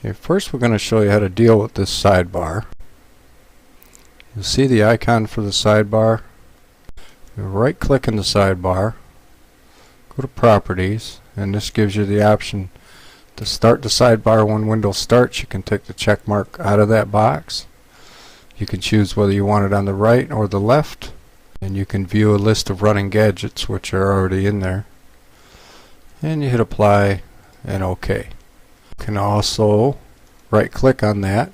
Okay, first we're going to show you how to deal with this sidebar. You'll see the icon for the sidebar. You right click in the sidebar, go to Properties, and this gives you the option to start the sidebar when Windows starts. You can take the check mark out of that box. You can choose whether you want it on the right or the left, and you can view a list of running gadgets which are already in there. And you hit Apply and OK. You can also right click on that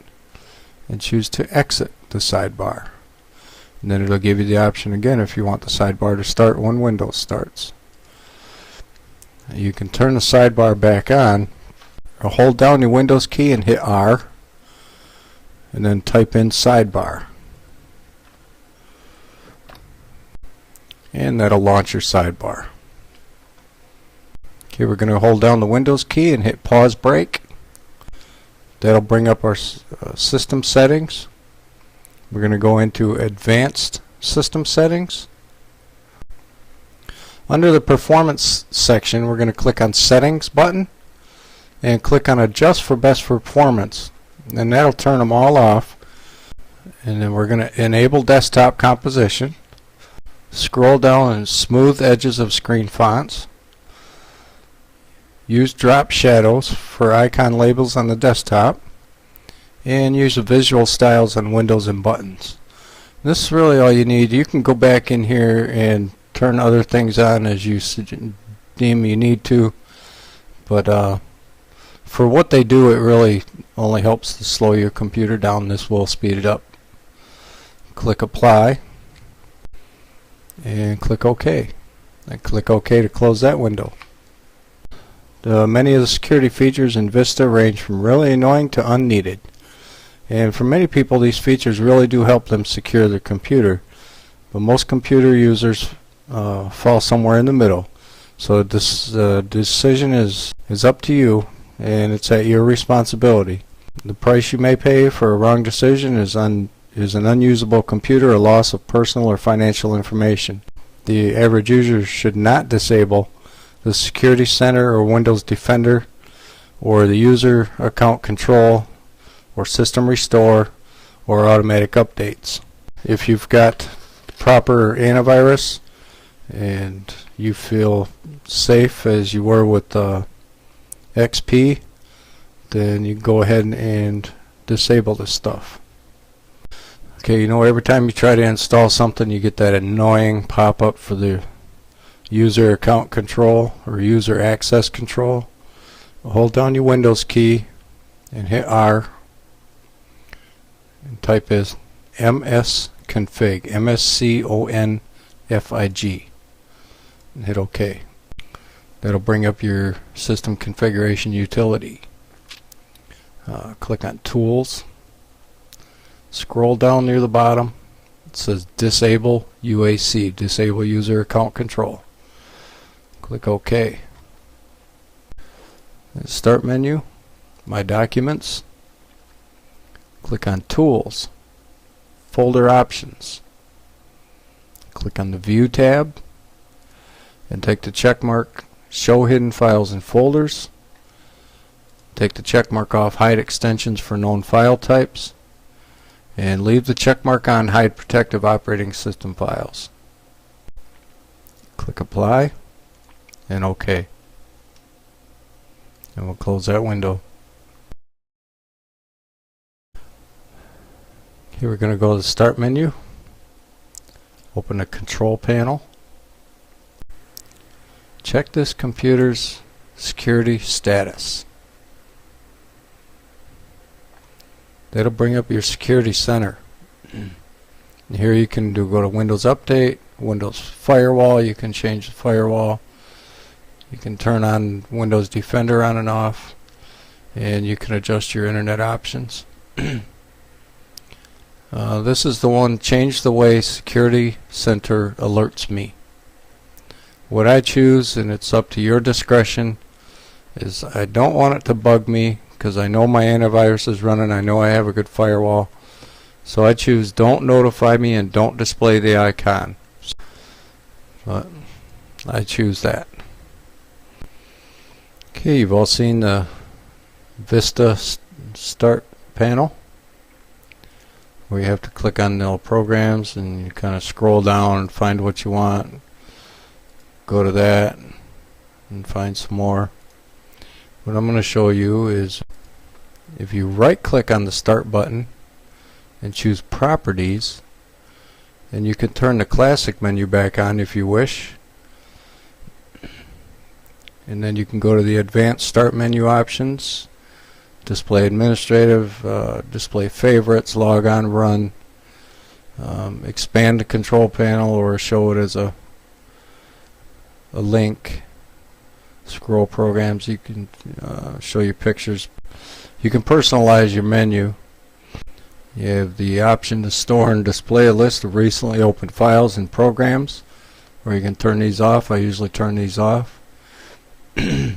and choose to exit the sidebar. And then it'll give you the option again if you want the sidebar to start when Windows starts. You can turn the sidebar back on, or hold down your Windows key and hit R, and then type in sidebar. And that'll launch your sidebar. Okay, we're going to hold down the Windows key and hit pause break. That'll bring up our system settings. We're going to go into advanced system settings. Under the performance section, we're going to click on settings button and click on adjust for best performance, and that'll turn them all off. And then we're going to enable desktop composition, scroll down and smooth edges of screen fonts, use drop shadows for icon labels on the desktop, and use the visual styles on windows and buttons. This is really all you need. You can go back in here and turn other things on as you deem you need to, but for what they do, it really only helps to slow your computer down. This will speed it up. Click Apply and click OK, and click OK to close that window. Many of the security features in Vista range from really annoying to unneeded, and for many people these features really do help them secure their computer, but most computer users fall somewhere in the middle. So this decision is up to you, and it's at your responsibility. The price you may pay for a wrong decision is an unusable computer or loss of personal or financial information. The average user should not disable the Security Center or Windows Defender or the user account control or system restore or automatic updates. If you've got proper antivirus and you feel safe as you were with XP, then you can go ahead and disable this stuff. Okay, you know, every time you try to install something you get that annoying pop-up for the user account control or user access control. Hold down your Windows key and hit R and type as msconfig, msconfig, and hit OK. That'll bring up your system configuration utility. Click on Tools, scroll down near the bottom. It says Disable UAC, Disable User Account Control. Click OK. Start menu, My Documents. Click on Tools, Folder Options. Click on the View tab and take the check mark Show Hidden Files and Folders. Take the check mark off Hide Extensions for known file types, and leave the check mark on Hide Protective Operating System Files. Click Apply and OK. And we'll close that window. Here we're going to go to the Start menu, open the Control panel, check this computer's security status. That'll bring up your Security Center. And here you can go to Windows Update, Windows Firewall. You can change the firewall. You can turn on Windows Defender on and off, and you can adjust your internet options. This is the one, change the way Security Center alerts me. What I choose, and it's up to your discretion, is I don't want it to bug me because I know my antivirus is running. I know I have a good firewall. So I choose don't notify me and don't display the icon. But I choose that. Okay, you've all seen the Vista Start panel, where you have to click on the little programs and you kind of scroll down and find what you want. Go to that and find some more. What I'm going to show you is if you right click on the Start button and choose Properties, and you can turn the classic menu back on if you wish, and then you can go to the Advanced Start menu options, Display Administrative, Display Favorites, Log On, Run, expand the control panel or show it as a link, scroll programs. You can show your pictures. You can personalize your menu. You have the option to store and display a list of recently opened files and programs, or you can turn these off. I usually turn these off. The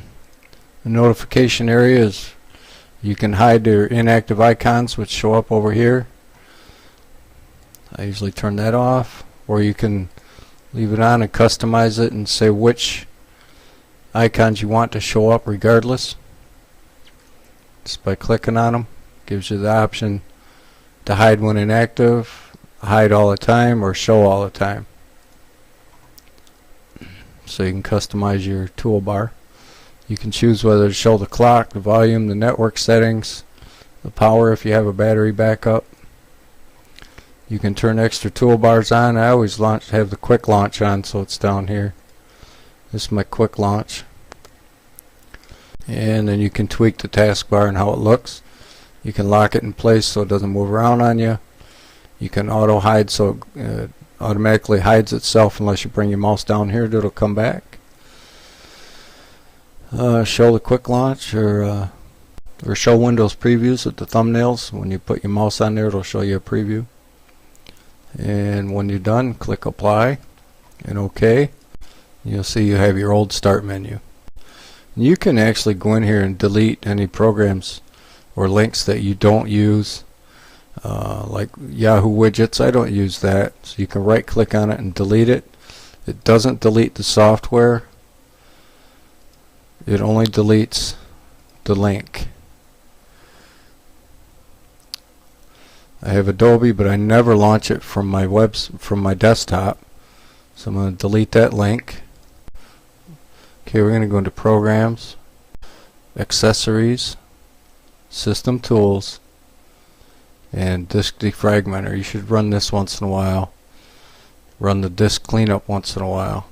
notification area is you can hide their inactive icons which show up over here. I usually turn that off, or you can leave it on and customize it and say which icons you want to show up regardless. Just by clicking on them, gives you the option to hide when inactive, hide all the time, or show all the time. So you can customize your toolbar. You can choose whether to show the clock, the volume, the network settings, the power if you have a battery backup. You can turn extra toolbars on. I always have the quick launch on, so it's down here. This is my quick launch. And then you can tweak the taskbar and how it looks. You can lock it in place so it doesn't move around on you. You can auto hide so it automatically hides itself unless you bring your mouse down here, it'll come back. Show the quick launch, or show Windows previews with the thumbnails. When you put your mouse on there, it'll show you a preview. And when you're done, click Apply and OK. You'll see you have your old Start menu. You can actually go in here and delete any programs or links that you don't use, like Yahoo widgets. I don't use that, so you can right click on it and delete it. It doesn't delete the software, it only deletes the link. I have Adobe, but I never launch it from my desktop, so I'm going to delete that link. Okay, we're going to go into Programs, Accessories, System Tools, and Disk Defragmenter. You should run this once in a while. Run the disk cleanup once in a while.